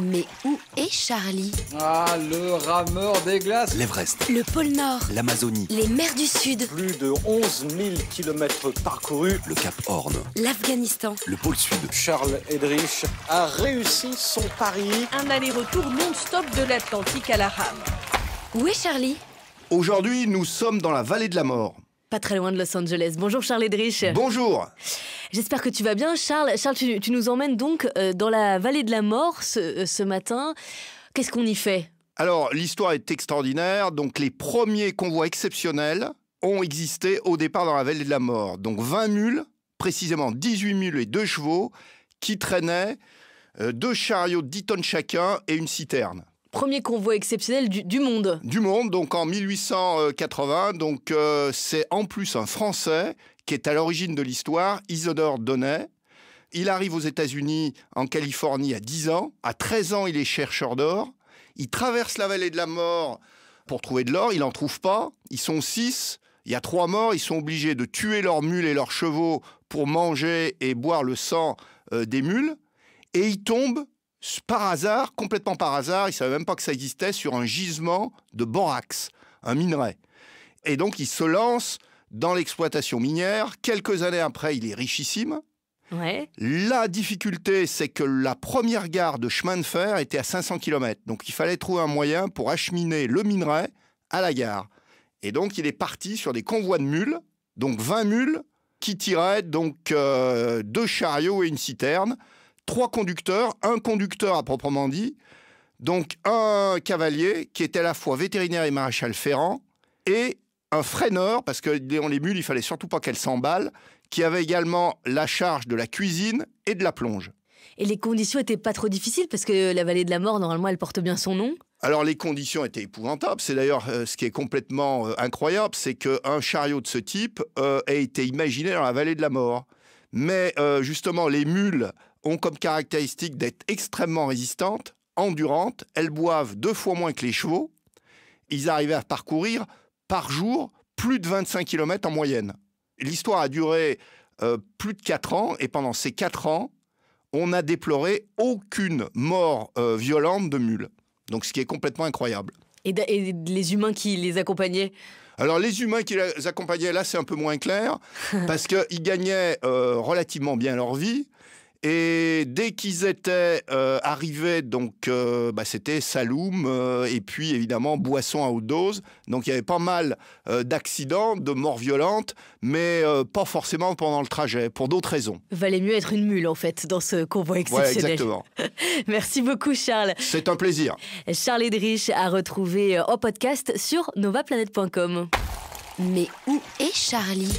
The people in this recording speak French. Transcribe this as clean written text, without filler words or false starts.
Mais où est Charlie? Ah, le rameur des glaces. L'Everest, Le pôle Nord, l'Amazonie, les mers du Sud, Plus de 11 000 km parcourus. le Cap Horn, l'Afghanistan. le pôle Sud. Charles Eddrich a réussi son pari. Un aller-retour non-stop de l'Atlantique à la rame. Où est Charlie? Aujourd'hui, nous sommes dans la vallée de la mort. Pas très loin de Los Angeles. Bonjour Charles Eddrich. Bonjour. J'espère que tu vas bien. Charles, tu nous emmènes donc dans la vallée de la mort ce matin. Qu'est-ce qu'on y fait? Alors, l'histoire est extraordinaire. Donc, les premiers convois exceptionnels ont existé au départ dans la vallée de la mort. Donc, 20 mules, précisément 18 mules et 2 chevaux, qui traînaient 2 chariots de 10 tonnes chacun et une citerne. Premier convoi exceptionnel du monde. Du monde, donc en 1880. Donc, c'est en plus un Français qui est à l'origine de l'histoire, Isidore Donnet. Il arrive aux États-Unis, en Californie, à 10 ans. À 13 ans, il est chercheur d'or. Il traverse la vallée de la mort pour trouver de l'or. Il n'en trouve pas. Ils sont 6. Il y a 3 morts. Ils sont obligés de tuer leurs mules et leurs chevaux pour manger et boire le sang des mules. Et il tombe par hasard, complètement par hasard, il ne savait même pas que ça existait, sur un gisement de borax, un minerai. Et donc, il se lance dans l'exploitation minière. Quelques années après, il est richissime. Ouais. La difficulté, c'est que la première gare de chemin de fer était à 500 km. Donc, il fallait trouver un moyen pour acheminer le minerai à la gare. Et donc, il est parti sur des convois de mules, donc 20 mules, qui tiraient donc 2 chariots et une citerne. 3 conducteurs, un conducteur à proprement dit, donc un cavalier qui était à la fois vétérinaire et maréchal ferrant, et un freineur, parce que dans les mules, il fallait surtout pas qu'elles s'emballent, qui avait également la charge de la cuisine et de la plonge. Et les conditions étaient pas trop difficiles parce que la vallée de la mort, normalement, elle porte bien son nom. Alors les conditions étaient épouvantables, c'est d'ailleurs ce qui est complètement incroyable, c'est qu'un chariot de ce type a été imaginé dans la vallée de la mort. Mais justement, les mules ont comme caractéristique d'être extrêmement résistantes, endurantes. Elles boivent 2 fois moins que les chevaux. Ils arrivaient à parcourir par jour plus de 25 km en moyenne. L'histoire a duré plus de 4 ans, et pendant ces 4 ans, on n'a déploré aucune mort violente de mules. Donc ce qui est complètement incroyable. Et les humains qui les accompagnaient? Alors, les humains qui les accompagnaient, là, c'est un peu moins clair, parce qu'ils gagnaient relativement bien leur vie. Et dès qu'ils étaient arrivés, donc, c'était saloum et puis, évidemment, boisson à haute dose. Donc, il y avait pas mal d'accidents, de morts violentes, mais pas forcément pendant le trajet, pour d'autres raisons. Valait mieux être une mule, en fait, dans ce convoi exceptionnel. Ouais, exactement. Merci beaucoup, Charles. C'est un plaisir. Charles Eddrich à retrouver en podcast sur novaplanet.com. Mais où est Charlie?